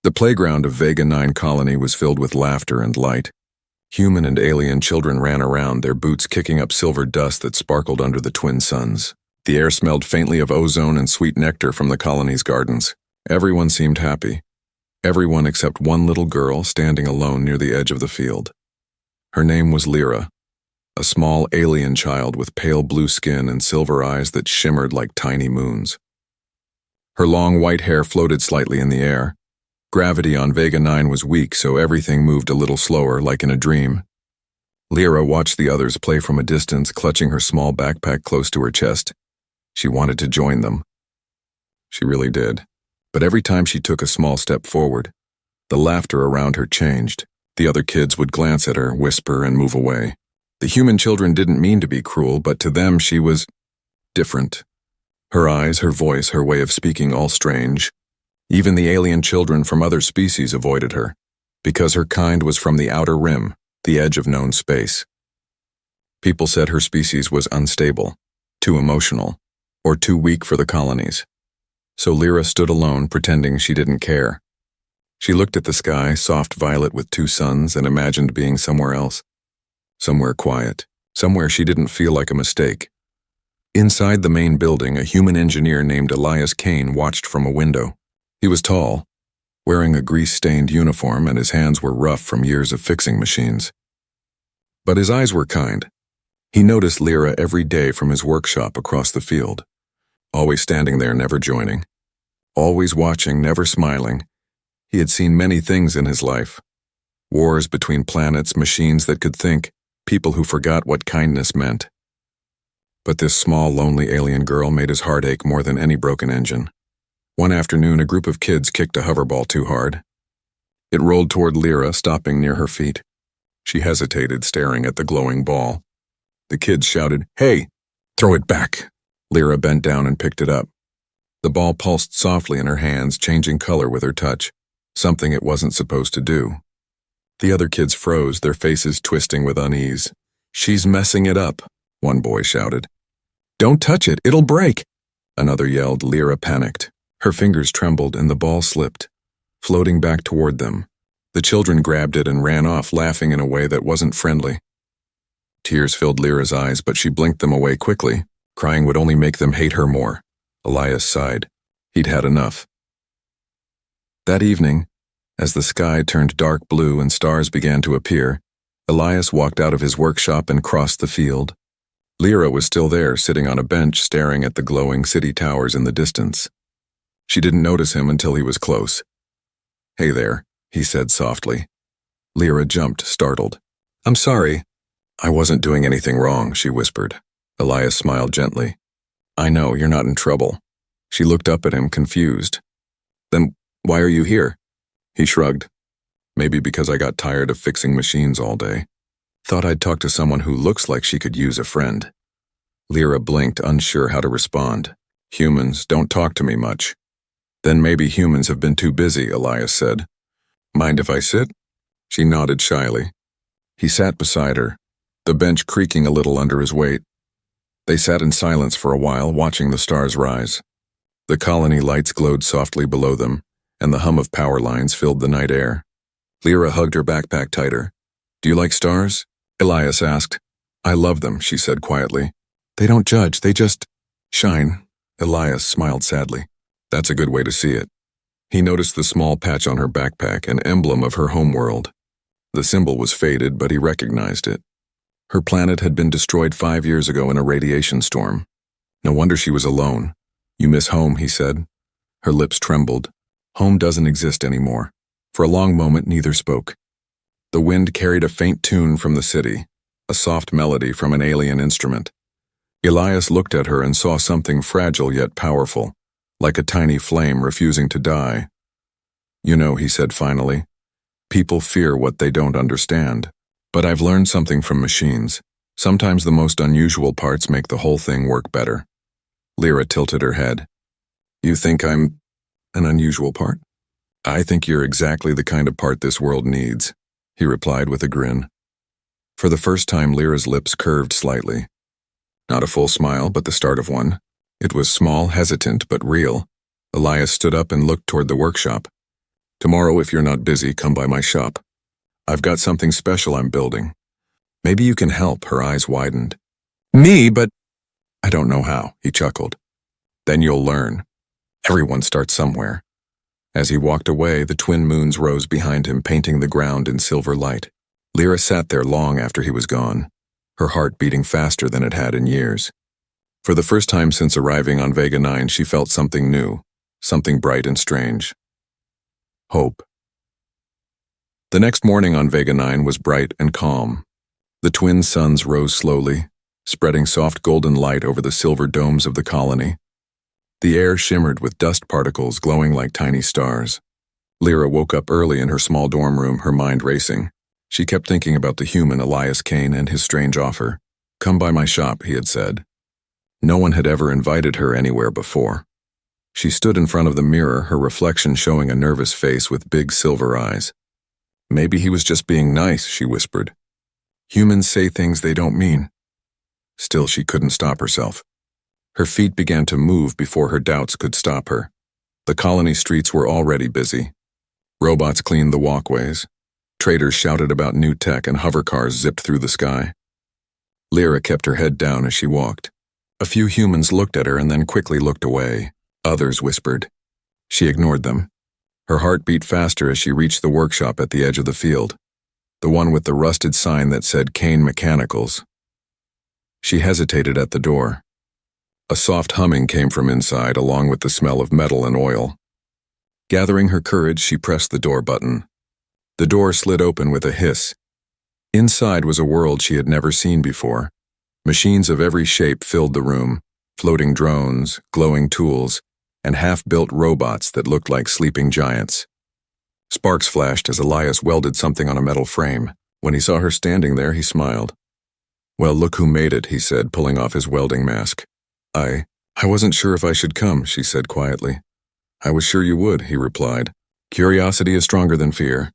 The playground of Vega 9 colony was filled with laughter and light. Human and alien children ran around, their boots kicking up silver dust that sparkled under the twin suns. The air smelled faintly of ozone and sweet nectar from the colony's gardens. Everyone seemed happy. Everyone except one little girl standing alone near the edge of the field. Her name was Lyra, a small alien child with pale blue skin and silver eyes that shimmered like tiny moons. Her long white hair floated slightly in the air. Gravity on Vega 9 was weak, so everything moved a little slower, like in a dream. Lyra watched the others play from a distance, clutching her small backpack close to her chest. She wanted to join them. She really did. But every time she took a small step forward, the laughter around her changed. The other kids would glance at her, whisper, and move away. The human children didn't mean to be cruel, but to them she was different. Her eyes, her voice, her way of speaking, all strange. Even the alien children from other species avoided her, because her kind was from the outer rim, the edge of known space. People said her species was unstable, too emotional, or too weak for the colonies. So Lyra stood alone, pretending she didn't care. She looked at the sky, soft violet with two suns, and imagined being somewhere else. Somewhere quiet, somewhere she didn't feel like a mistake. Inside the main building, a human engineer named Elias watched from a window. He was tall, wearing a grease-stained uniform, and his hands were rough from years of fixing machines. But his eyes were kind. He noticed Lyra every day from his workshop across the field, always standing there, never joining, always watching, never smiling. He had seen many things in his life. Wars between planets, machines that could think, people who forgot what kindness meant. But this small, lonely alien girl made his heart ache more than any broken engine. One afternoon, a group of kids kicked a hoverball too hard. It rolled toward Lyra, stopping near her feet. She hesitated, staring at the glowing ball. The kids shouted, "Hey, throw it back!" Lyra bent down and picked it up. The ball pulsed softly in her hands, changing color with her touch, something it wasn't supposed to do. The other kids froze, their faces twisting with unease. "She's messing it up," one boy shouted. "Don't touch it, it'll break!" Another yelled. Lyra panicked. Her fingers trembled and the ball slipped, floating back toward them. The children grabbed it and ran off, laughing in a way that wasn't friendly. Tears filled Lyra's eyes, but she blinked them away quickly. Crying would only make them hate her more. Elias sighed. He'd had enough. That evening, as the sky turned dark blue and stars began to appear, Elias walked out of his workshop and crossed the field. Lyra was still there, sitting on a bench, staring at the glowing city towers in the distance. She didn't notice him until he was close. "Hey there," he said softly. Lyra jumped, startled. "I'm sorry." "I wasn't doing anything wrong," she whispered. Elias smiled gently. "I know, you're not in trouble." She looked up at him, confused. "Then why are you here?" He shrugged. "Maybe because I got tired of fixing machines all day. Thought I'd talk to someone who looks like she could use a friend." Lyra blinked, unsure how to respond. "Humans don't talk to me much." "Then maybe humans have been too busy," Elias said. "Mind if I sit?" She nodded shyly. He sat beside her, the bench creaking a little under his weight. They sat in silence for a while, watching the stars rise. The colony lights glowed softly below them, and the hum of power lines filled the night air. Lyra hugged her backpack tighter. "Do you like stars?" Elias asked. "I love them," she said quietly. "They don't judge, they just shine." Elias smiled sadly. "That's a good way to see it." He noticed the small patch on her backpack, an emblem of her homeworld. The symbol was faded, but he recognized it. Her planet had been destroyed 5 years ago in a radiation storm. No wonder she was alone. "You miss home," he said. Her lips trembled. "Home doesn't exist anymore." For a long moment, neither spoke. The wind carried a faint tune from the city, a soft melody from an alien instrument. Elias looked at her and saw something fragile yet powerful, like a tiny flame refusing to die. "You know," he said finally, "people fear what they don't understand. But I've learned something from machines. Sometimes the most unusual parts make the whole thing work better." Lyra tilted her head. "You think I'm an unusual part?" "I think you're exactly the kind of part this world needs," he replied with a grin. For the first time, Lyra's lips curved slightly. Not a full smile, but the start of one. It was small, hesitant, but real. Elias stood up and looked toward the workshop. Tomorrow, if you're not busy, come by my shop. I've got something special I'm building. Maybe you can help." Her eyes widened. "Me, but—" "I don't know how," he chuckled. "Then you'll learn. Everyone starts somewhere." As he walked away, the twin moons rose behind him, painting the ground in silver light. Lyra sat there long after he was gone, her heart beating faster than it had in years. For the first time since arriving on Vega 9, she felt something new, something bright and strange. Hope. The next morning on Vega 9 was bright and calm. The twin suns rose slowly, spreading soft golden light over the silver domes of the colony. The air shimmered with dust particles glowing like tiny stars. Lyra woke up early in her small dorm room, her mind racing. She kept thinking about the human Elias Kane and his strange offer. "Come by my shop," he had said. No one had ever invited her anywhere before. She stood in front of the mirror, her reflection showing a nervous face with big silver eyes. "Maybe he was just being nice," she whispered. "Humans say things they don't mean." Still, she couldn't stop herself. Her feet began to move before her doubts could stop her. The colony streets were already busy. Robots cleaned the walkways. Traders shouted about new tech and hovercars zipped through the sky. Lyra kept her head down as she walked. A few humans looked at her and then quickly looked away. Others whispered. She ignored them. Her heart beat faster as she reached the workshop at the edge of the field, the one with the rusted sign that said Kane Mechanicals. She hesitated at the door. A soft humming came from inside, along with the smell of metal and oil. Gathering her courage, she pressed the door button. The door slid open with a hiss. Inside was a world she had never seen before. Machines of every shape filled the room, floating drones, glowing tools, and half-built robots that looked like sleeping giants. Sparks flashed as Elias welded something on a metal frame. When he saw her standing there, he smiled. "Well, look who made it," he said, pulling off his welding mask. I wasn't sure if I should come," she said quietly. "I was sure you would," he replied. "Curiosity is stronger than fear.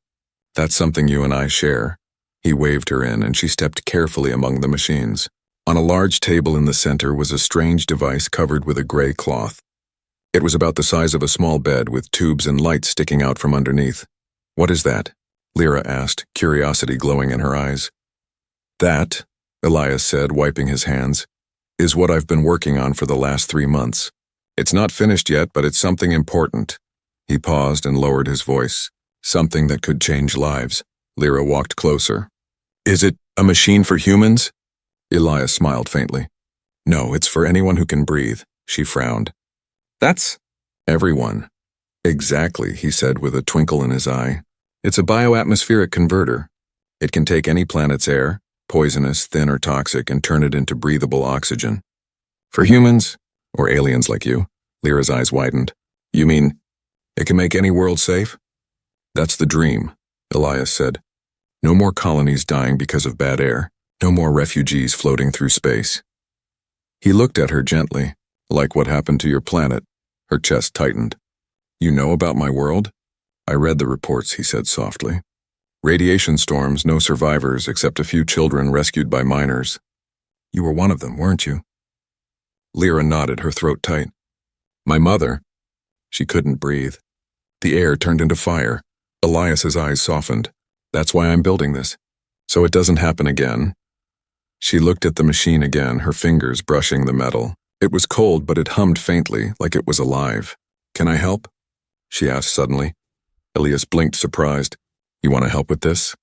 That's something you and I share." He waved her in, and she stepped carefully among the machines. On a large table in the center was a strange device covered with a gray cloth. It was about the size of a small bed, with tubes and lights sticking out from underneath. "What is that?" Lyra asked, curiosity glowing in her eyes. "That," Elias said, wiping his hands, "is what I've been working on for the last 3 months. It's not finished yet, but it's something important." He paused and lowered his voice. "Something that could change lives." Lyra walked closer. "Is it a machine for humans?" Elias smiled faintly. "No, it's for anyone who can breathe." She frowned. "That's everyone." "Exactly," he said with a twinkle in his eye. "It's a bioatmospheric converter. It can take any planet's air, poisonous, thin, or toxic, and turn it into breathable oxygen. For humans, or aliens like you." Lyra's eyes widened. "You mean it can make any world safe?" "That's the dream," Elias said. "No more colonies dying because of bad air. No more refugees floating through space." He looked at her gently. "Like what happened to your planet." Her chest tightened. "You know about my world?" "I read the reports," he said softly. "Radiation storms, no survivors except a few children rescued by miners. You were one of them, weren't you?" Lyra nodded, her throat tight. "My mother." She couldn't breathe. The air turned into fire. Elias's eyes softened. "That's why I'm building this. So it doesn't happen again." She looked at the machine again, her fingers brushing the metal. It was cold, but it hummed faintly, like it was alive. "Can I help?" she asked suddenly. Elias blinked, surprised. "You want to help with this?"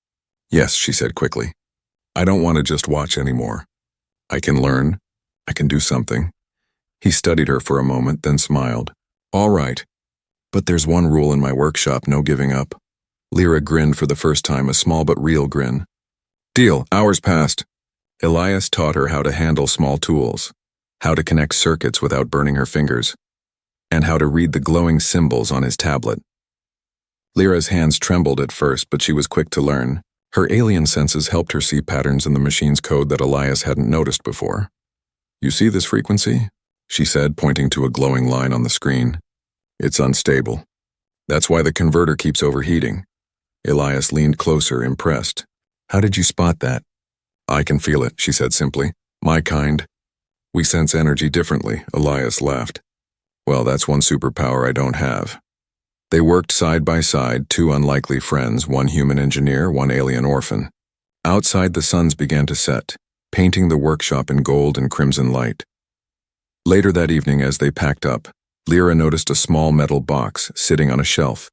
"Yes," she said quickly. "I don't want to just watch anymore. I can learn. I can do something." He studied her for a moment, then smiled. "All right. But there's one rule in my workshop, no giving up." Lyra grinned for the first time, a small but real grin. "Deal." Hours passed. Elias taught her how to handle small tools, how to connect circuits without burning her fingers, and how to read the glowing symbols on his tablet. Lyra's hands trembled at first, but she was quick to learn. Her alien senses helped her see patterns in the machine's code that Elias hadn't noticed before. "You see this frequency?" she said, pointing to a glowing line on the screen. "It's unstable. That's why the converter keeps overheating." Elias leaned closer, impressed. "How did you spot that?" "I can feel it," she said simply. "My kind. We sense energy differently." Elias laughed. "Well, that's one superpower I don't have." They worked side by side, two unlikely friends, one human engineer, one alien orphan. Outside, the suns began to set, painting the workshop in gold and crimson light. Later that evening, as they packed up, Lyra noticed a small metal box sitting on a shelf.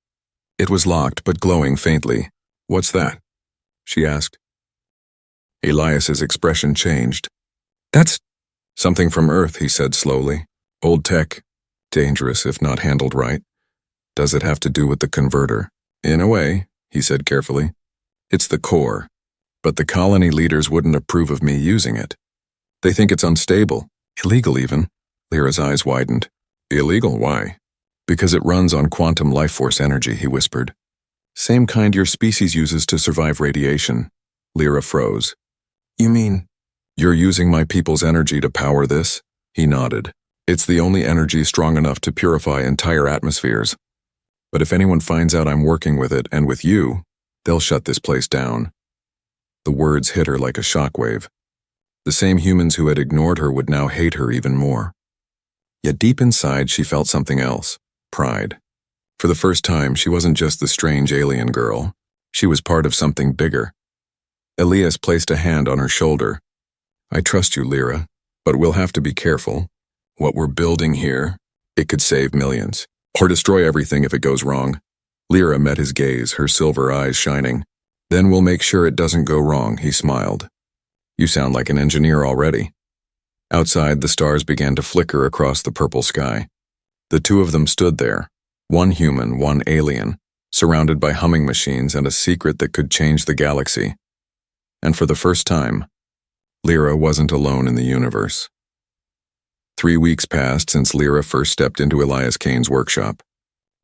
It was locked but glowing faintly. "What's that?" she asked. Elias's expression changed. "That's something from Earth," he said slowly. "Old tech. Dangerous if not handled right. Does it have to do with the converter?" "In a way," he said carefully. "It's the core. But the colony leaders wouldn't approve of me using it. They think it's unstable, illegal even." Lyra's eyes widened. "Illegal? Why?" "Because it runs on quantum life force energy," he whispered. "Same kind your species uses to survive radiation." Lyra froze. "You mean you're using my people's energy to power this?" He nodded. "It's the only energy strong enough to purify entire atmospheres. But if anyone finds out I'm working with it and with you, they'll shut this place down." The words hit her like a shockwave. The same humans who had ignored her would now hate her even more. Yet deep inside, she felt something else: pride. For the first time, she wasn't just the strange alien girl. She was part of something bigger. Elias placed a hand on her shoulder. "I trust you, Lyra, but we'll have to be careful. What we're building here, it could save millions. Or destroy everything if it goes wrong." Lyra met his gaze, her silver eyes shining. "Then we'll make sure it doesn't go wrong," he smiled. "You sound like an engineer already." Outside, the stars began to flicker across the purple sky. The two of them stood there, one human, one alien, surrounded by humming machines and a secret that could change the galaxy. And for the first time, Lyra wasn't alone in the universe. 3 weeks passed since Lyra first stepped into Elias Kane's workshop.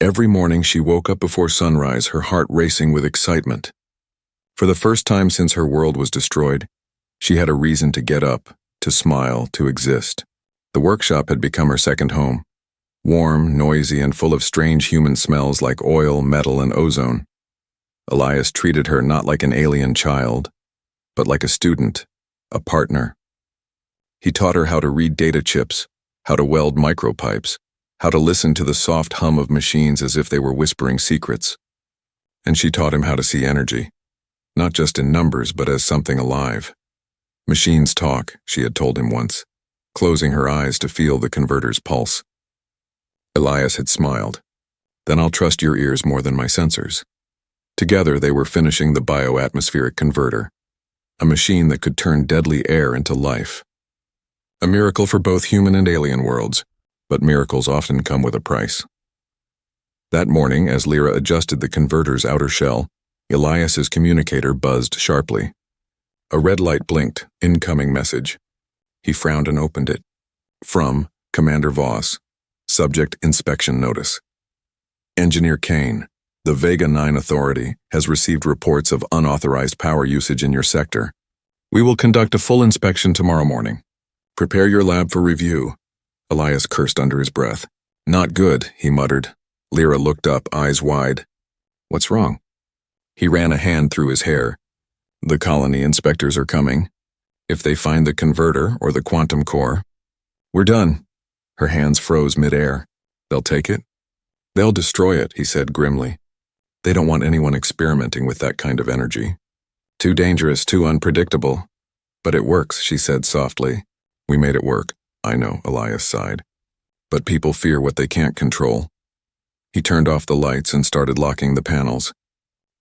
Every morning she woke up before sunrise, her heart racing with excitement. For the first time since her world was destroyed, she had a reason to get up, to smile, to exist. The workshop had become her second home. Warm, noisy, and full of strange human smells like oil, metal, and ozone. Elias treated her not like an alien child, but like a student, a partner. He taught her how to read data chips, how to weld micropipes, how to listen to the soft hum of machines as if they were whispering secrets. And she taught him how to see energy, not just in numbers, but as something alive. "Machines talk," she had told him once, closing her eyes to feel the converter's pulse. Elias had smiled. "Then I'll trust your ears more than my sensors." Together they were finishing the bioatmospheric converter, a machine that could turn deadly air into life. A miracle for both human and alien worlds, but miracles often come with a price. That morning, as Lyra adjusted the converter's outer shell, Elias's communicator buzzed sharply. A red light blinked, incoming message. He frowned and opened it. From Commander Voss. Subject inspection notice. Engineer Kane, the Vega 9 Authority, has received reports of unauthorized power usage in your sector. We will conduct a full inspection tomorrow morning. Prepare your lab for review. Elias cursed under his breath. "Not good," he muttered. Lyra looked up, eyes wide. "What's wrong?" He ran a hand through his hair. "The colony inspectors are coming. If they find the converter or the quantum core, we're done." Her hands froze mid-air. "They'll take it?" "They'll destroy it," he said grimly. "They don't want anyone experimenting with that kind of energy. Too dangerous, too unpredictable." "But it works," she said softly. "We made it work." "I know," Elias sighed. "But people fear what they can't control." He turned off the lights and started locking the panels.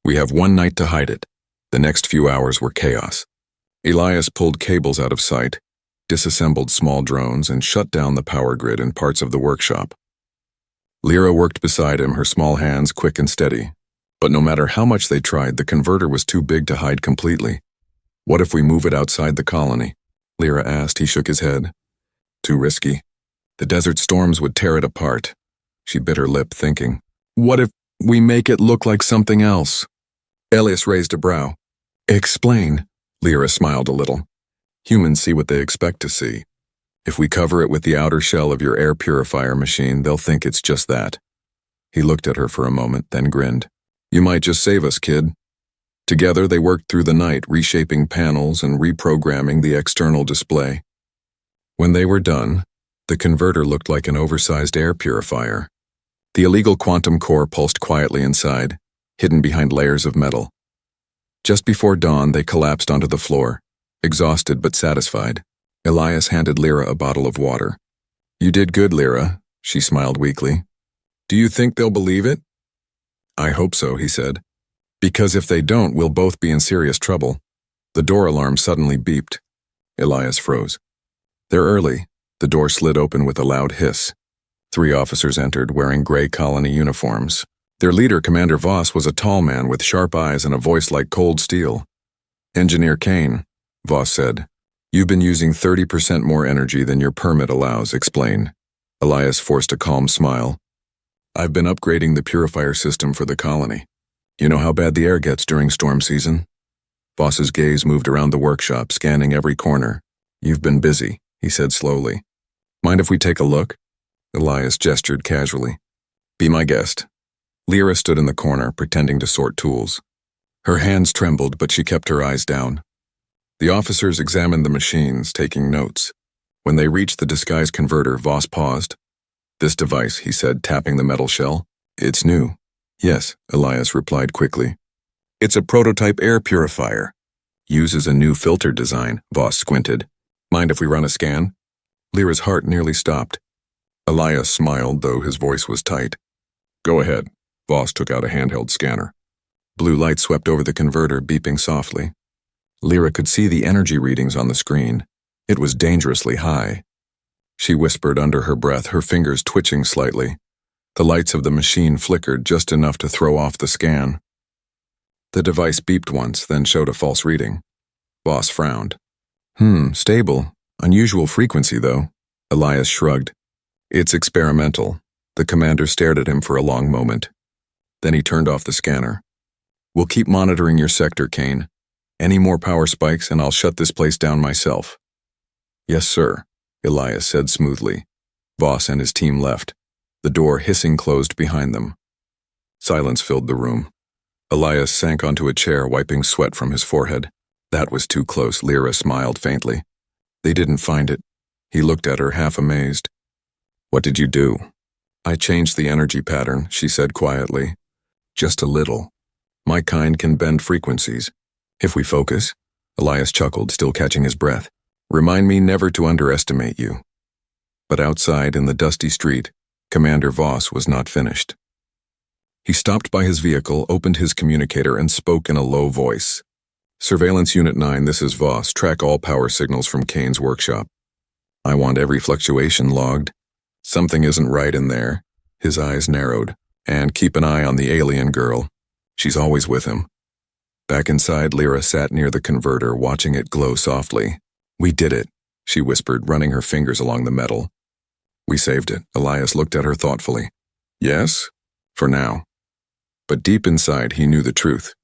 "We have one night to hide it." The next few hours were chaos. Elias pulled cables out of sight, disassembled small drones, and shut down the power grid in parts of the workshop. Lyra worked beside him, her small hands quick and steady. But no matter how much they tried, the converter was too big to hide completely. "What if we move it outside the colony?" Lyra asked. He shook his head. "Too risky. The desert storms would tear it apart." She bit her lip, thinking, "What if we make it look like something else?" Elias raised a brow. "Explain." Lyra smiled a little. "Humans see what they expect to see. If we cover it with the outer shell of your air purifier machine, they'll think it's just that." He looked at her for a moment, then grinned. "You might just save us, kid." Together they worked through the night, reshaping panels and reprogramming the external display. When they were done, the converter looked like an oversized air purifier. The illegal quantum core pulsed quietly inside, hidden behind layers of metal. Just before dawn, they collapsed onto the floor, exhausted but satisfied. Elias handed Lyra a bottle of water. "You did good, Lyra," she smiled weakly. "Do you think they'll believe it?" "I hope so," he said. "Because if they don't, we'll both be in serious trouble." The door alarm suddenly beeped. Elias froze. "They're early." The door slid open with a loud hiss. 3 officers entered, wearing gray colony uniforms. Their leader, Commander Voss, was a tall man with sharp eyes and a voice like cold steel. "Engineer Kane," Voss said. "You've been using 30% more energy than your permit allows, explain." Elias forced a calm smile. "I've been upgrading the purifier system for the colony. You know how bad the air gets during storm season?" Voss's gaze moved around the workshop, scanning every corner. "You've been busy," he said slowly. "Mind if we take a look?" Elias gestured casually. "Be my guest." Lyra stood in the corner, pretending to sort tools. Her hands trembled, but she kept her eyes down. The officers examined the machines, taking notes. When they reached the disguise converter, Voss paused. "This device," he said, tapping the metal shell. "It's new." "Yes," Elias replied quickly. "It's a prototype air purifier. Uses a new filter design." Voss squinted. "Mind if we run a scan?" Lyra's heart nearly stopped. Elias smiled, though his voice was tight. "Go ahead." Voss took out a handheld scanner. Blue light swept over the converter, beeping softly. Lyra could see the energy readings on the screen. It was dangerously high. She whispered under her breath, her fingers twitching slightly. The lights of the machine flickered just enough to throw off the scan. The device beeped once, then showed a false reading. Voss frowned. Stable. Unusual frequency, though." Elias shrugged. "It's experimental." The commander stared at him for a long moment. Then he turned off the scanner. "We'll keep monitoring your sector, Kane. Any more power spikes and I'll shut this place down myself." "Yes, sir," Elias said smoothly. Voss and his team left. The door hissing closed behind them. Silence filled the room. Elias sank onto a chair, wiping sweat from his forehead. "That was too close," Lyra smiled faintly. "They didn't find it." He looked at her, half amazed. "What did you do?" "I changed the energy pattern," she said quietly. "Just a little. My kind can bend frequencies. If we focus." Elias chuckled, still catching his breath. "Remind me never to underestimate you." But outside, in the dusty street, Commander Voss was not finished. He stopped by his vehicle, opened his communicator, and spoke in a low voice. "Surveillance Unit 9, this is Voss. Track all power signals from Kane's workshop. I want every fluctuation logged. Something isn't right in there." His eyes narrowed. "And keep an eye on the alien girl. She's always with him." Back inside, Lyra sat near the converter, watching it glow softly. "We did it," she whispered, running her fingers along the metal. "We saved it." Elias looked at her thoughtfully. "Yes? For now." But deep inside, he knew the truth.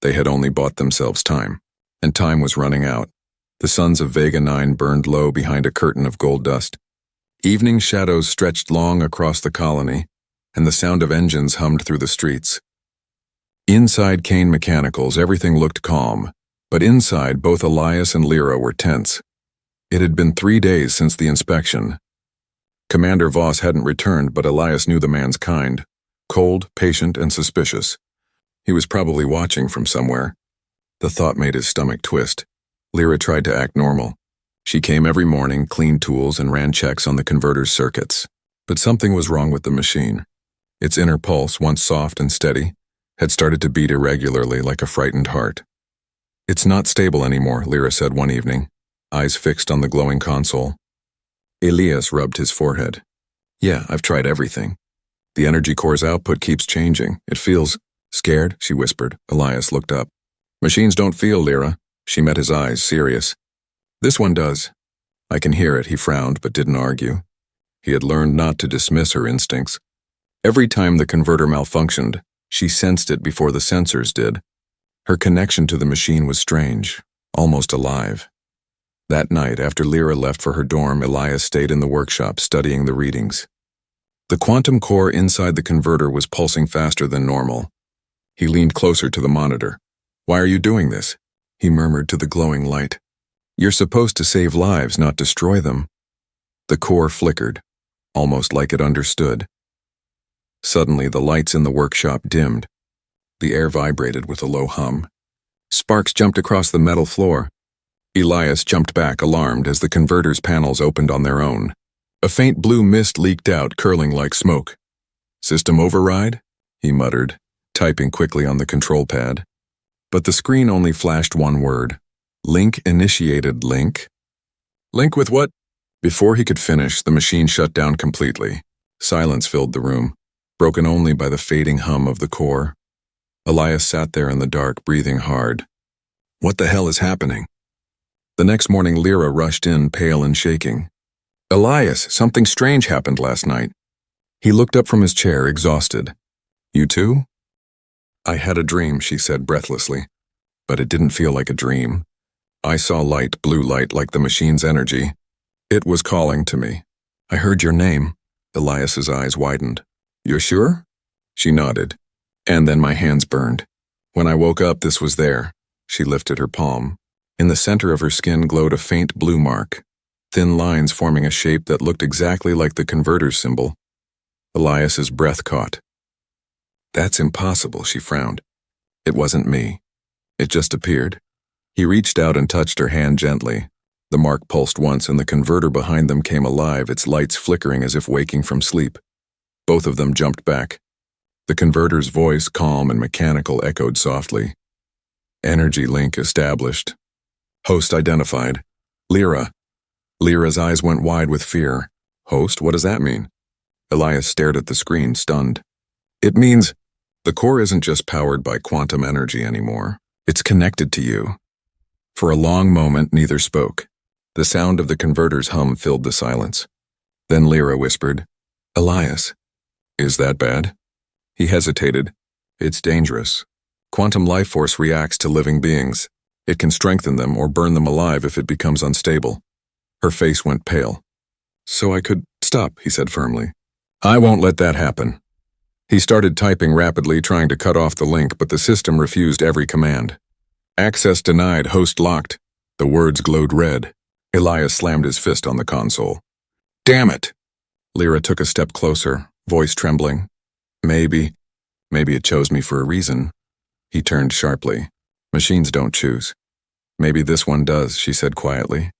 They had only bought themselves time. And time was running out. The suns of Vega 9 burned low behind a curtain of gold dust. Evening shadows stretched long across the colony, and the sound of engines hummed through the streets. Inside Kane Mechanicals, everything looked calm, but inside, both Elias and Lyra were tense. It had been 3 days since the inspection. Commander Voss hadn't returned, but Elias knew the man's kind. Cold, patient, and suspicious. He was probably watching from somewhere. The thought made his stomach twist. Lyra tried to act normal. She came every morning, cleaned tools, and ran checks on the converter's circuits. But something was wrong with the machine. Its inner pulse, once soft and steady, had started to beat irregularly like a frightened heart. "It's not stable anymore," Lyra said one evening, eyes fixed on the glowing console. Elias rubbed his forehead. "Yeah, I've tried everything. The energy core's output keeps changing. It feels..." "Scared?" she whispered. Elias looked up. "Machines don't feel, Lyra." She met his eyes, serious. "This one does." "I can hear it," he frowned, but didn't argue. He had learned not to dismiss her instincts. Every time the converter malfunctioned, she sensed it before the sensors did. Her connection to the machine was strange, almost alive. That night, after Lyra left for her dorm, Elias stayed in the workshop, studying the readings. The quantum core inside the converter was pulsing faster than normal. He leaned closer to the monitor. "Why are you doing this?" he murmured to the glowing light. "You're supposed to save lives, not destroy them." The core flickered, almost like it understood. Suddenly, the lights in the workshop dimmed. The air vibrated with a low hum. Sparks jumped across the metal floor. Elias jumped back, alarmed, as the converter's panels opened on their own. A faint blue mist leaked out, curling like smoke. "System override?" he muttered, typing quickly on the control pad. But the screen only flashed one word. "Link initiated, Link." "Link with what?" Before he could finish, the machine shut down completely. Silence filled the room, broken only by the fading hum of the core. Elias sat there in the dark, breathing hard. What the hell is happening? The next morning, Lyra rushed in, pale and shaking. "Elias, something strange happened last night." He looked up from his chair, exhausted. "You too?" "I had a dream," she said breathlessly. "But it didn't feel like a dream. I saw light, blue light like the machine's energy. It was calling to me. I heard your name." Elias's eyes widened. "You're sure?" She nodded. "And then my hands burned. When I woke up, this was there." She lifted her palm. In the center of her skin glowed a faint blue mark, thin lines forming a shape that looked exactly like the converter's symbol. Elias's breath caught. "That's impossible," she frowned. "It wasn't me. It just appeared." He reached out and touched her hand gently. The mark pulsed once, and the converter behind them came alive, its lights flickering as if waking from sleep. Both of them jumped back. The converter's voice, calm and mechanical, echoed softly. "Energy link established. Host identified. Lyra." Lyra's eyes went wide with fear. "Host? What does that mean?" Elias stared at the screen, stunned. "It means the core isn't just powered by quantum energy anymore. It's connected to you." For a long moment, neither spoke. The sound of the converter's hum filled the silence. Then Lyra whispered, "Elias, is that bad?" He hesitated. "It's dangerous. Quantum life force reacts to living beings. It can strengthen them or burn them alive if it becomes unstable." Her face went pale. "So I could stop," he said firmly. "I won't let that happen." He started typing rapidly, trying to cut off the link, but the system refused every command. "Access denied, host locked." The words glowed red. Elias slammed his fist on the console. "Damn it!" Lyra took a step closer, voice trembling. Maybe it chose me for a reason." He turned sharply. "Machines don't choose." "Maybe this one does," she said quietly.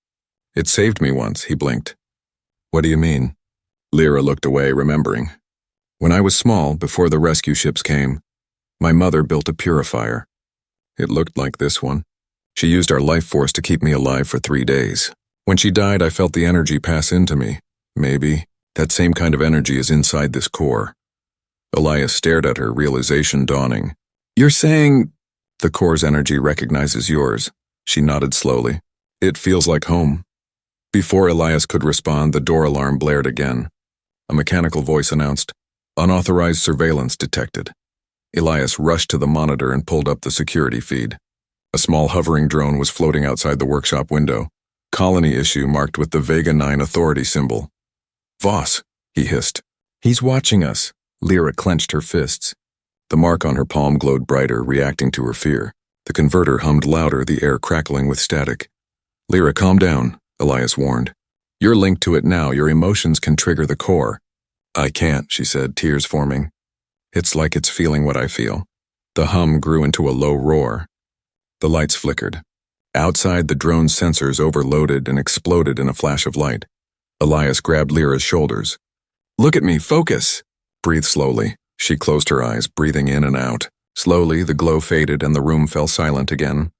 "It saved me once," he blinked. "What do you mean?" Lyra looked away, remembering. "When I was small, before the rescue ships came, my mother built a purifier. It looked like this one. She used our life force to keep me alive for 3 days. When she died, I felt the energy pass into me. Maybe that same kind of energy is inside this core." Elias stared at her, realization dawning. "You're saying—" "The core's energy recognizes yours." She nodded slowly. "It feels like home." Before Elias could respond, the door alarm blared again. A mechanical voice announced, "Unauthorized surveillance detected." Elias rushed to the monitor and pulled up the security feed. A small hovering drone was floating outside the workshop window. Colony issue marked with the Vega 9 authority symbol. "Voss," he hissed. "He's watching us." Lyra clenched her fists. The mark on her palm glowed brighter, reacting to her fear. The converter hummed louder, the air crackling with static. "Lyra, calm down," Elias warned. "You're linked to it now. Your emotions can trigger the core." "I can't," she said, tears forming. "It's like it's feeling what I feel." The hum grew into a low roar. The lights flickered. Outside, the drone's sensors overloaded and exploded in a flash of light. Elias grabbed Lyra's shoulders. "Look at me, focus!" "Breathe slowly." She closed her eyes, breathing in and out. Slowly, the glow faded and the room fell silent again.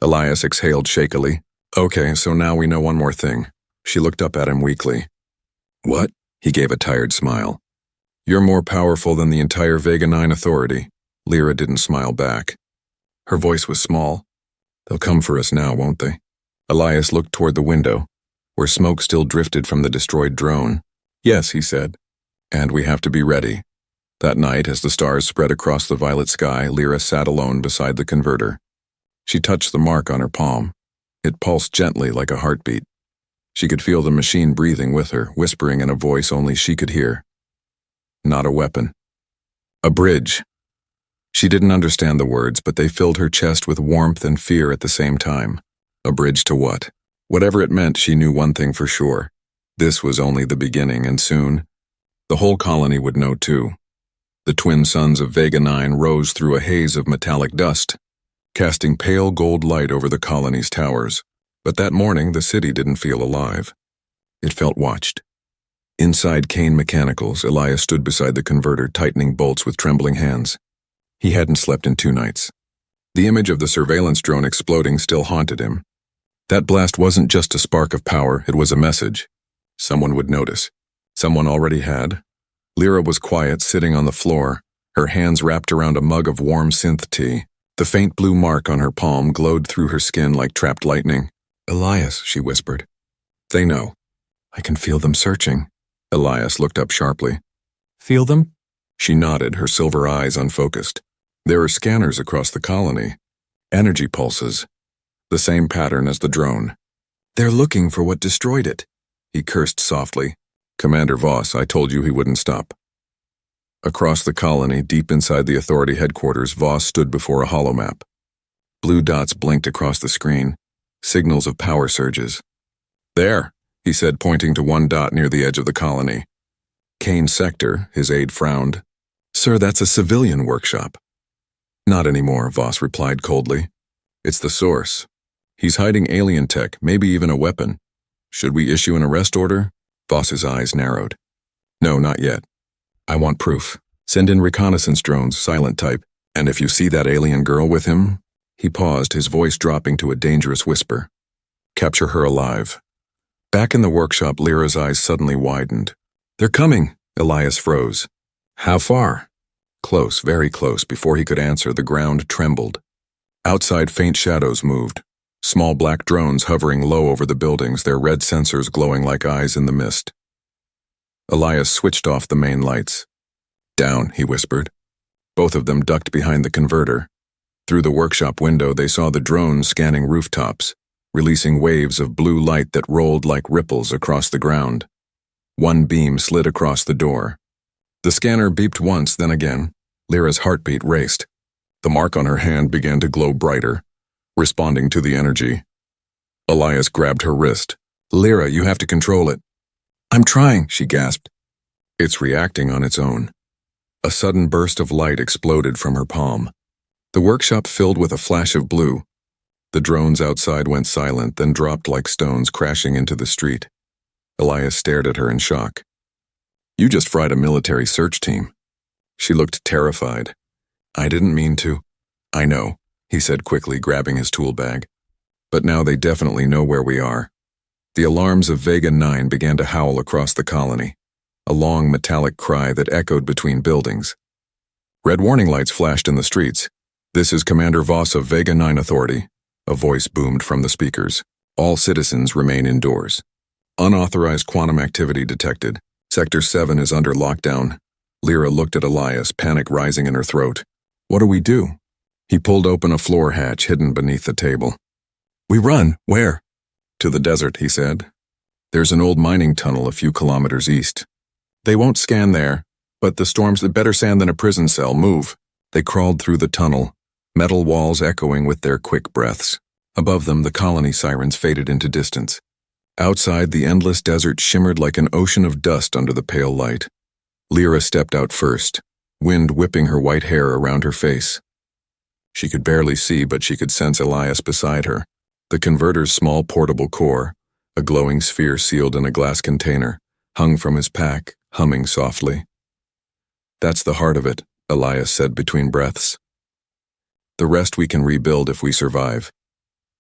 Elias exhaled shakily. "Okay, so now we know one more thing." She looked up at him weakly. "What?" He gave a tired smile. "You're more powerful than the entire Vega 9 authority." Lyra didn't smile back. Her voice was small. "They'll come for us now, won't they?" Elias looked toward the window, where smoke still drifted from the destroyed drone. "Yes," he said. "And we have to be ready." That night, as the stars spread across the violet sky, Lyra sat alone beside the converter. She touched the mark on her palm. It pulsed gently like a heartbeat. She could feel the machine breathing with her, whispering in a voice only she could hear. "Not a weapon. A bridge." She didn't understand the words, but they filled her chest with warmth and fear at the same time. A bridge to what? Whatever it meant, she knew one thing for sure. This was only the beginning, and soon, the whole colony would know too. The twin suns of Vega 9 rose through a haze of metallic dust, casting pale gold light over the colony's towers. But that morning, the city didn't feel alive. It felt watched. Inside Kane Mechanicals, Elias stood beside the converter, tightening bolts with trembling hands. He hadn't slept in 2 nights. The image of the surveillance drone exploding still haunted him. That blast wasn't just a spark of power, it was a message. Someone would notice. Someone already had. Lyra was quiet, sitting on the floor, her hands wrapped around a mug of warm synth tea. The faint blue mark on her palm glowed through her skin like trapped lightning. "Elias," she whispered. "They know. I can feel them searching." Elias looked up sharply. "Feel them?" She nodded, her silver eyes unfocused. "There are scanners across the colony. Energy pulses. The same pattern as the drone. They're looking for what destroyed it." He cursed softly. "Commander Voss, I told you he wouldn't stop." Across the colony, deep inside the Authority headquarters, Voss stood before a holomap. Blue dots blinked across the screen, signals of power surges. "There," he said, pointing to one dot near the edge of the colony. "Kane Sector," his aide frowned. "Sir, that's a civilian workshop." "Not anymore," Voss replied coldly. "It's the source. He's hiding alien tech, maybe even a weapon. Should we issue an arrest order?" Voss's eyes narrowed. "No, not yet. I want proof. Send in reconnaissance drones, silent type, and if you see that alien girl with him..." He paused, his voice dropping to a dangerous whisper. "Capture her alive." Back in the workshop, Lyra's eyes suddenly widened. "They're coming!" Elias froze. "How far?" "Close, very close." Before he could answer, the ground trembled. Outside, faint shadows moved. Small black drones hovering low over the buildings, their red sensors glowing like eyes in the mist. Elias switched off the main lights. "Down," he whispered. Both of them ducked behind the converter. Through the workshop window, they saw the drones scanning rooftops, releasing waves of blue light that rolled like ripples across the ground. One beam slid across the door. The scanner beeped once, then again. Lyra's heartbeat raced. The mark on her hand began to glow brighter, responding to the energy. Elias grabbed her wrist. "Lyra, you have to control it." "I'm trying," she gasped. "It's reacting on its own." A sudden burst of light exploded from her palm. The workshop filled with a flash of blue. The drones outside went silent, then dropped like stones, crashing into the street. Elias stared at her in shock. "You just fried a military search team." She looked terrified. "I didn't mean to." "I know," he said quickly, grabbing his tool bag. "But now they definitely know where we are." The alarms of Vega 9 began to howl across the colony, a long metallic cry that echoed between buildings. Red warning lights flashed in the streets. "This is Commander Voss of Vega 9 Authority," a voice boomed from the speakers. "All citizens remain indoors. Unauthorized quantum activity detected. Sector 7 is under lockdown." Lyra looked at Elias, panic rising in her throat. "What do we do?" He pulled open a floor hatch hidden beneath the table. "We run. Where?" "To the desert," he said. "There's an old mining tunnel a few kilometers east." "They won't scan there, but the storm's better sand than a prison cell. Move." They crawled through the tunnel, metal walls echoing with their quick breaths. Above them, the colony sirens faded into distance. Outside, the endless desert shimmered like an ocean of dust under the pale light. Lyra stepped out first, wind whipping her white hair around her face. She could barely see, but she could sense Elias beside her. The converter's small portable core, a glowing sphere sealed in a glass container, hung from his pack, humming softly. "That's the heart of it," Elias said between breaths. "The rest we can rebuild if we survive."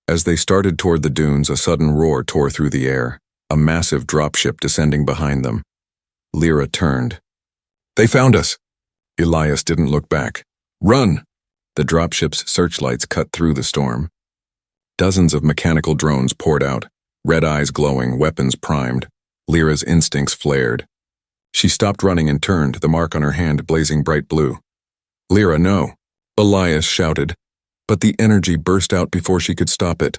As they started toward the dunes, a sudden roar tore through the air, a massive dropship descending behind them. Lyra turned. "They found us!" Elias didn't look back. "Run!" The dropship's searchlights cut through the storm. Dozens of mechanical drones poured out, red eyes glowing, weapons primed. Lyra's instincts flared. She stopped running and turned, the mark on her hand blazing bright blue. "Lyra, no!" Elias shouted, but the energy burst out before she could stop it,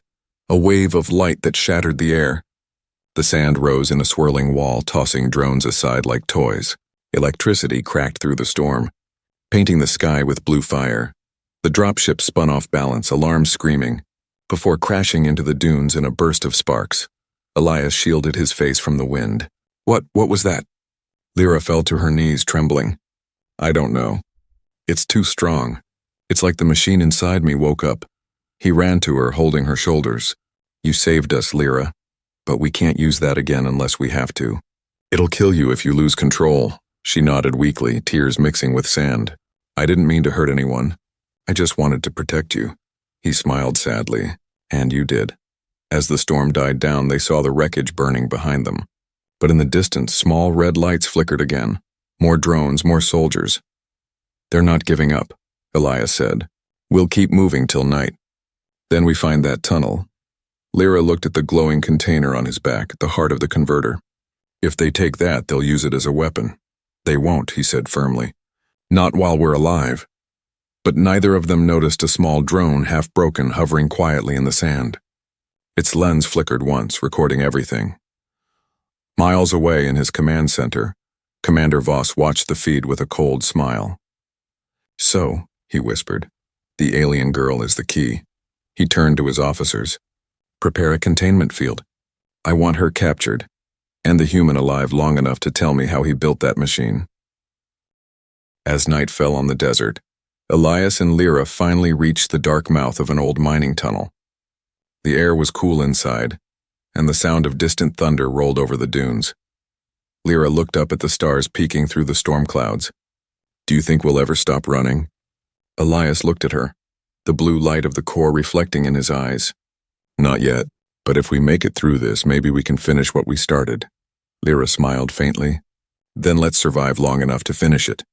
a wave of light that shattered the air. The sand rose in a swirling wall, tossing drones aside like toys. Electricity cracked through the storm, painting the sky with blue fire. The dropship spun off balance, alarms screaming, before crashing into the dunes in a burst of sparks. Elias shielded his face from the wind. What was that?" Lyra fell to her knees, trembling. I don't know. It's too strong. It's like the machine inside me woke up. He ran to her, holding her shoulders. You saved us, Lyra. But we can't use that again unless we have to. It'll kill you if you lose control. She nodded weakly, tears mixing with sand. I didn't mean to hurt anyone. I just wanted to protect you. He smiled sadly. And you did. As the storm died down, they saw the wreckage burning behind them. But in the distance, small red lights flickered again. More drones, more soldiers. They're not giving up, Elias said. We'll keep moving till night. Then we find that tunnel. Lyra looked at the glowing container on his back, the heart of the converter. If they take that, they'll use it as a weapon. They won't, he said firmly. Not while we're alive. But neither of them noticed a small drone, half broken, hovering quietly in the sand. Its lens flickered once, recording everything. Miles away in his command center, Commander Voss watched the feed with a cold smile. So, he whispered, the alien girl is the key. He turned to his officers. Prepare a containment field. I want her captured, and the human alive long enough to tell me how he built that machine. As night fell on the desert, Elias and Lyra finally reached the dark mouth of an old mining tunnel. The air was cool inside, and the sound of distant thunder rolled over the dunes. Lyra looked up at the stars peeking through the storm clouds. Do you think we'll ever stop running? Elias looked at her, the blue light of the core reflecting in his eyes. Not yet, but if we make it through this, maybe we can finish what we started. Lyra smiled faintly. Then let's survive long enough to finish it.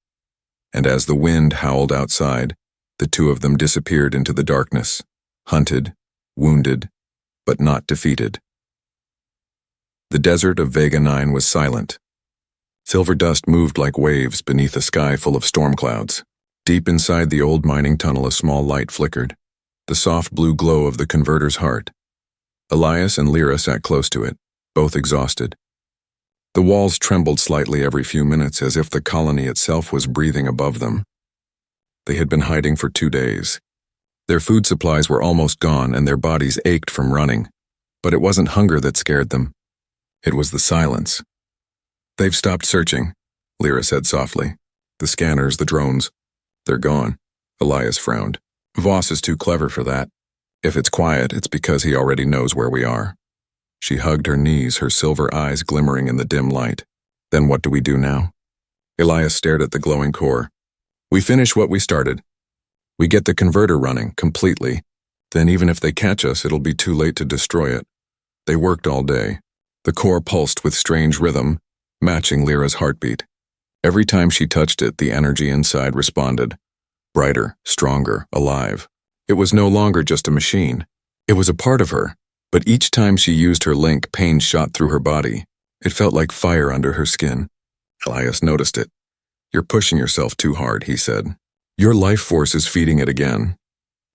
And as the wind howled outside, the two of them disappeared into the darkness, hunted, wounded, but not defeated. The desert of Vega 9 was silent. Silver dust moved like waves beneath a sky full of storm clouds. Deep inside the old mining tunnel, a small light flickered, the soft blue glow of the converter's heart. Elias and Lyra sat close to it, both exhausted. The walls trembled slightly every few minutes as if the colony itself was breathing above them. They had been hiding for 2 days. Their food supplies were almost gone and their bodies ached from running. But it wasn't hunger that scared them. It was the silence. They've stopped searching, Lyra said softly. The scanners, the drones, they're gone. Elias frowned. Voss is too clever for that. If it's quiet, it's because he already knows where we are. She hugged her knees, her silver eyes glimmering in the dim light. Then what do we do now? Elias stared at the glowing core. We finish what we started. We get the converter running, completely. Then even if they catch us, it'll be too late to destroy it. They worked all day. The core pulsed with strange rhythm, matching Lyra's heartbeat. Every time she touched it, the energy inside responded. Brighter, stronger, alive. It was no longer just a machine. It was a part of her. But each time she used her link, pain shot through her body. It felt like fire under her skin. Elias noticed it. You're pushing yourself too hard, he said. Your life force is feeding it again.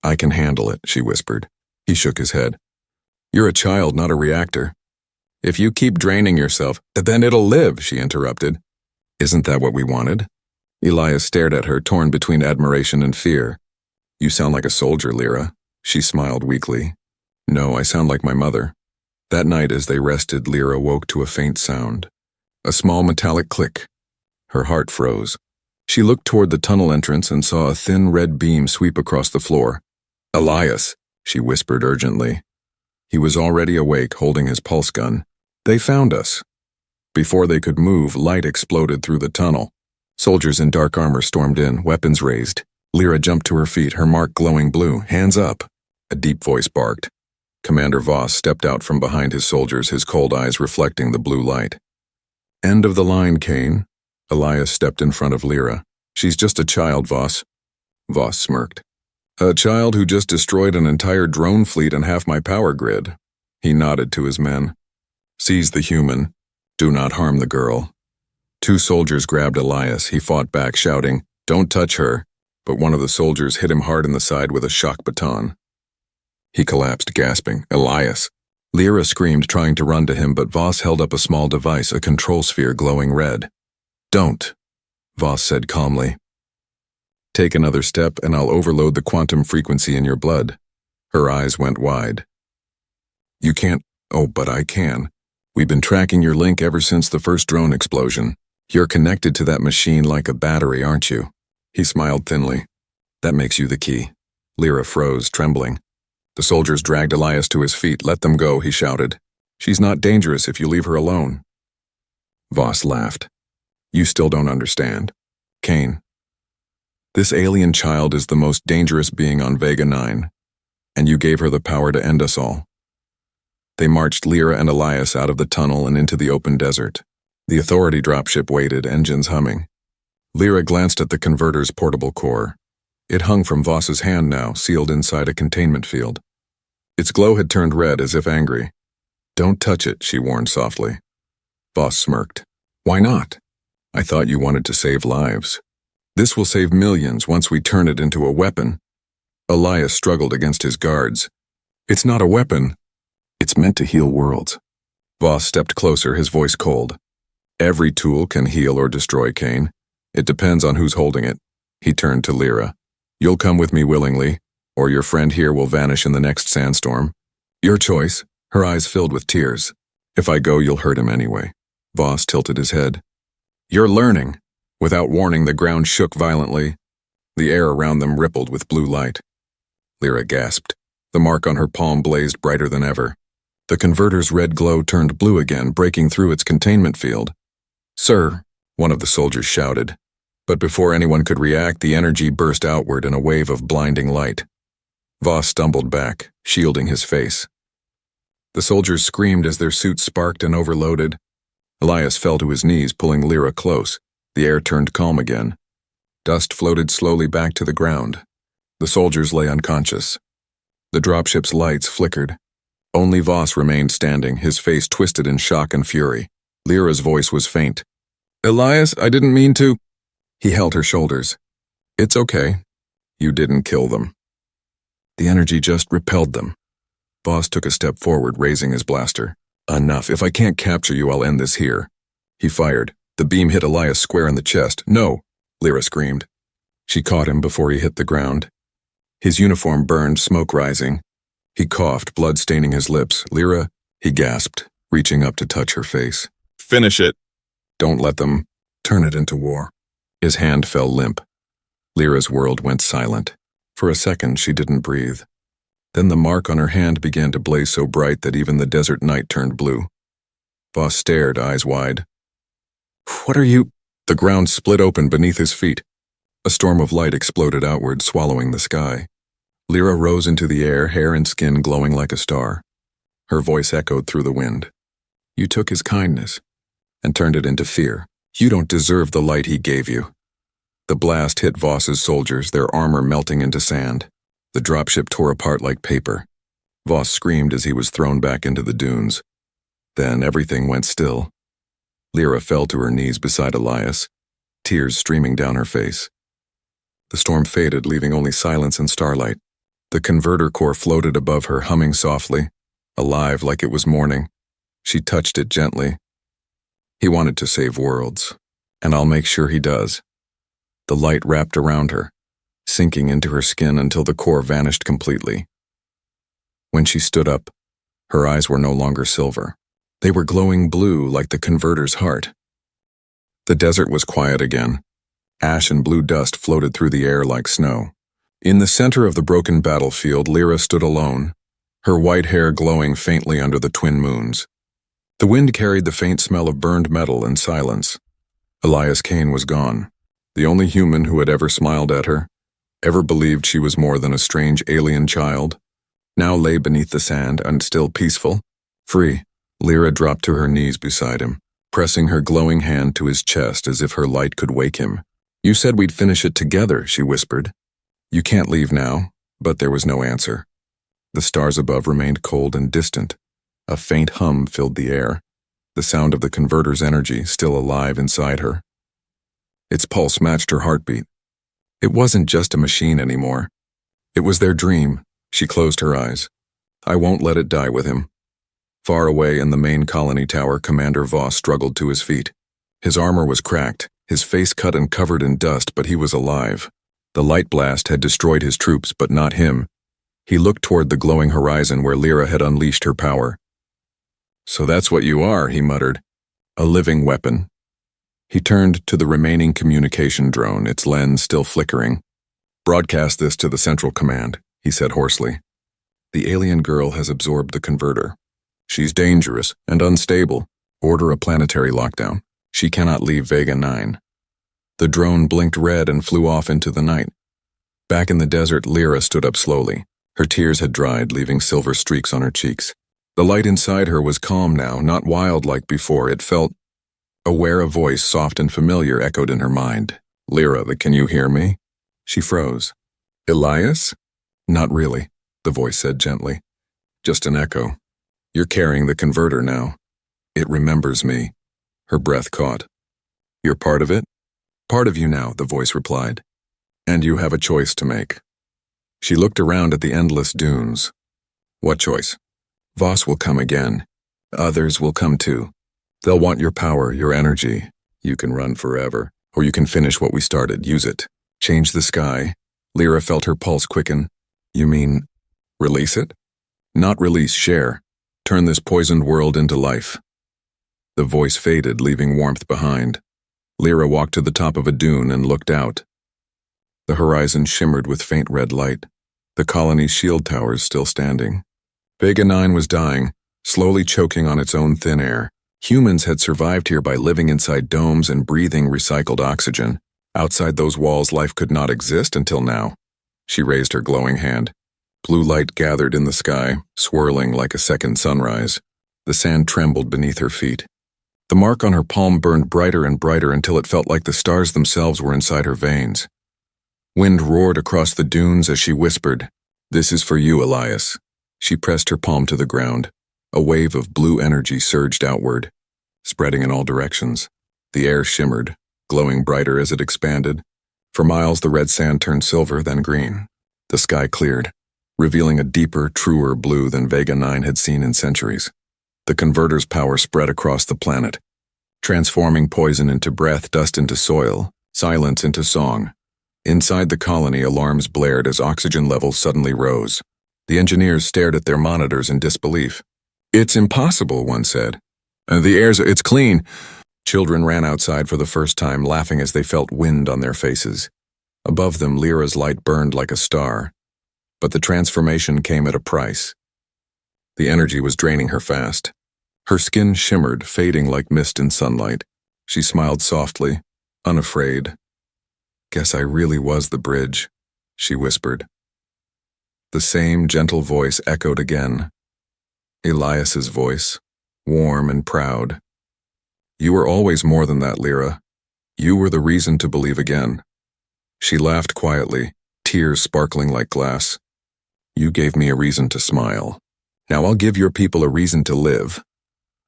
I can handle it, she whispered. He shook his head. You're a child, not a reactor. If you keep draining yourself, then it'll live, she interrupted. Isn't that what we wanted? Elias stared at her, torn between admiration and fear. You sound like a soldier, Lyra. She smiled weakly. No, I sound like my mother. That night as they rested, Lyra woke to a faint sound. A small metallic click. Her heart froze. She looked toward the tunnel entrance and saw a thin red beam sweep across the floor. Elias, she whispered urgently. He was already awake, holding his pulse gun. They found us. Before they could move, light exploded through the tunnel. Soldiers in dark armor stormed in, weapons raised. Lyra jumped to her feet, her mark glowing blue. Hands up! A deep voice barked. Commander Voss stepped out from behind his soldiers, his cold eyes reflecting the blue light. End of the line, Kane. Elias stepped in front of Lyra. She's just a child, Voss. Voss smirked. A child who just destroyed an entire drone fleet and half my power grid. He nodded to his men. Seize the human. Do not harm the girl. 2 soldiers grabbed Elias. He fought back, shouting, Don't touch her. But one of the soldiers hit him hard in the side with a shock baton. He collapsed, gasping, Elias. Lyra screamed, trying to run to him, but Voss held up a small device, a control sphere glowing red. Don't, Voss said calmly. Take another step and I'll overload the quantum frequency in your blood. Her eyes went wide. You can't. Oh, but I can. We've been tracking your link ever since the first drone explosion. You're connected to that machine like a battery, aren't you? He smiled thinly. That makes you the key. Lyra froze, trembling. The soldiers dragged Elias to his feet. Let them go, he shouted. She's not dangerous if you leave her alone. Voss laughed. You still don't understand. Kane. This alien child is the most dangerous being on Vega 9, and you gave her the power to end us all. They marched Lyra and Elias out of the tunnel and into the open desert. The Authority dropship waited, engines humming. Lyra glanced at the converter's portable core. It hung from Voss's hand now, sealed inside a containment field. Its glow had turned red, as if angry. Don't touch it, she warned softly. Voss smirked. Why not? I thought you wanted to save lives. This will save millions once we turn it into a weapon. Elias struggled against his guards. It's not a weapon. It's meant to heal worlds. Voss stepped closer, his voice cold. Every tool can heal or destroy, Kane. It depends on who's holding it. He turned to Lyra. You'll come with me willingly, or your friend here will vanish in the next sandstorm. Your choice. Her eyes filled with tears. If I go, you'll hurt him anyway. Voss tilted his head. You're learning. Without warning, the ground shook violently. The air around them rippled with blue light. Lyra gasped. The mark on her palm blazed brighter than ever. The converter's red glow turned blue again, breaking through its containment field. Sir, one of the soldiers shouted. But before anyone could react, the energy burst outward in a wave of blinding light. Voss stumbled back, shielding his face. The soldiers screamed as their suits sparked and overloaded. Elias fell to his knees, pulling Lyra close. The air turned calm again. Dust floated slowly back to the ground. The soldiers lay unconscious. The dropship's lights flickered. Only Voss remained standing, his face twisted in shock and fury. Lyra's voice was faint. Elias, I didn't mean to. He held her shoulders. It's okay. You didn't kill them. The energy just repelled them. Voss took a step forward, raising his blaster. Enough. If I can't capture you, I'll end this here. He fired. The beam hit Elias square in the chest. No, Lyra screamed. She caught him before he hit the ground. His uniform burned, smoke rising. He coughed, blood staining his lips. Lyra, he gasped, reaching up to touch her face. Finish it. Don't let them turn it into war. His hand fell limp. Lyra's world went silent. For a second, she didn't breathe. Then the mark on her hand began to blaze so bright that even the desert night turned blue. Voss stared, eyes wide. What are you? The ground split open beneath his feet. A storm of light exploded outward, swallowing the sky. Lyra rose into the air, hair and skin glowing like a star. Her voice echoed through the wind. You took his kindness and turned it into fear. You don't deserve the light he gave you. The blast hit Voss's soldiers, their armor melting into sand. The dropship tore apart like paper. Voss screamed as he was thrown back into the dunes. Then everything went still. Lyra fell to her knees beside Elias, tears streaming down her face. The storm faded, leaving only silence and starlight. The converter core floated above her, humming softly, alive like it was morning. She touched it gently. He wanted to save worlds, and I'll make sure he does. The light wrapped around her, sinking into her skin until the core vanished completely. When she stood up, her eyes were no longer silver. They were glowing blue like the converter's heart. The desert was quiet again. Ash and blue dust floated through the air like snow. In the center of the broken battlefield, Lyra stood alone, her white hair glowing faintly under the twin moons. The wind carried the faint smell of burned metal and silence. Elias Kane was gone, the only human who had ever smiled at her, ever believed she was more than a strange alien child, now lay beneath the sand and still peaceful, free. Lyra dropped to her knees beside him, pressing her glowing hand to his chest as if her light could wake him. You said we'd finish it together, she whispered. You can't leave now, but there was no answer. The stars above remained cold and distant. A faint hum filled the air, the sound of the converter's energy still alive inside her. Its pulse matched her heartbeat. It wasn't just a machine anymore. It was their dream. She closed her eyes. I won't let it die with him. Far away in the main colony tower, Commander Voss struggled to his feet. His armor was cracked, his face cut and covered in dust, but he was alive. The light blast had destroyed his troops, but not him. He looked toward the glowing horizon where Lyra had unleashed her power. So that's what you are, he muttered. A living weapon. He turned to the remaining communication drone, its lens still flickering. "Broadcast this to the Central Command," he said hoarsely. "The alien girl has absorbed the converter. She's dangerous and unstable. Order a planetary lockdown. She cannot leave Vega 9. The drone blinked red and flew off into the night. Back in the desert, Lyra stood up slowly. Her tears had dried, leaving silver streaks on her cheeks. The light inside her was calm now, not wild like before. It felt aware. A voice, soft and familiar, echoed in her mind. "Lyra, can you hear me?" She froze. "Elias?" "Not really," the voice said gently. "Just an echo. You're carrying the converter now. It remembers me." Her breath caught. "You're part of it?" "Part of you now," the voice replied. "And you have a choice to make." She looked around at the endless dunes. "What choice?" "Voss will come again. Others will come too. They'll want your power, your energy. You can run forever, or you can finish what we started. Use it. Change the sky." Lyra felt her pulse quicken. "You mean, release it?" "Not release, share. Turn this poisoned world into life." The voice faded, leaving warmth behind. Lyra walked to the top of a dune and looked out. The horizon shimmered with faint red light, the colony's shield towers still standing. Vega 9 was dying, slowly choking on its own thin air. Humans had survived here by living inside domes and breathing recycled oxygen. Outside those walls, life could not exist until now. She raised her glowing hand. Blue light gathered in the sky, swirling like a second sunrise. The sand trembled beneath her feet. The mark on her palm burned brighter and brighter until it felt like the stars themselves were inside her veins. Wind roared across the dunes as she whispered, "This is for you, Elias." She pressed her palm to the ground. A wave of blue energy surged outward, spreading in all directions. The air shimmered, glowing brighter as it expanded. For miles the red sand turned silver, then green. The sky cleared, revealing a deeper, truer blue than Vega 9 had seen in centuries. The converter's power spread across the planet, transforming poison into breath, dust into soil, silence into song. Inside the colony, alarms blared as oxygen levels suddenly rose. The engineers stared at their monitors in disbelief. "It's impossible," one said. It's clean." Children ran outside for the first time, laughing as they felt wind on their faces. Above them, Lyra's light burned like a star. But the transformation came at a price. The energy was draining her fast. Her skin shimmered, fading like mist in sunlight. She smiled softly, unafraid. "Guess I really was the bridge," she whispered. The same gentle voice echoed again. Elias's voice, warm and proud. "You were always more than that, Lyra. You were the reason to believe again." She laughed quietly, tears sparkling like glass. "You gave me a reason to smile. Now I'll give your people a reason to live."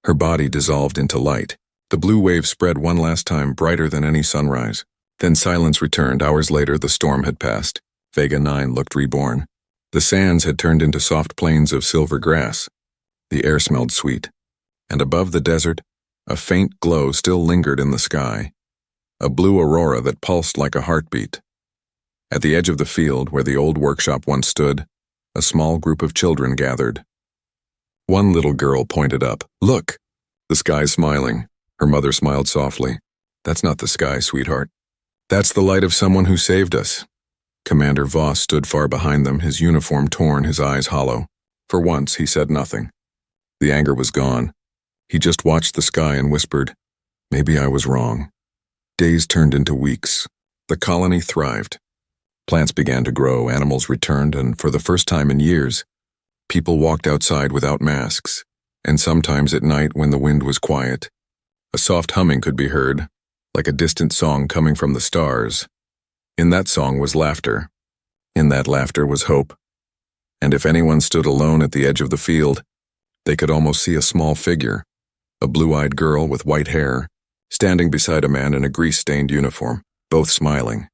Her body dissolved into light. The blue wave spread one last time, brighter than any sunrise. Then silence returned. Hours later, the storm had passed. Vega 9 looked reborn. The sands had turned into soft plains of silver grass. The air smelled sweet. And above the desert, a faint glow still lingered in the sky. A blue aurora that pulsed like a heartbeat. At the edge of the field, where the old workshop once stood, a small group of children gathered. One little girl pointed up. "Look! The sky's smiling." Her mother smiled softly. "That's not the sky, sweetheart. That's the light of someone who saved us." Commander Voss stood far behind them, his uniform torn, his eyes hollow. For once, he said nothing. The anger was gone. He just watched the sky and whispered, "Maybe I was wrong." Days turned into weeks. The colony thrived. Plants began to grow, animals returned, and for the first time in years, people walked outside without masks, and sometimes at night when the wind was quiet, a soft humming could be heard, like a distant song coming from the stars. In that song was laughter. In that laughter was hope. And if anyone stood alone at the edge of the field, they could almost see a small figure, a blue-eyed girl with white hair, standing beside a man in a grease-stained uniform, both smiling.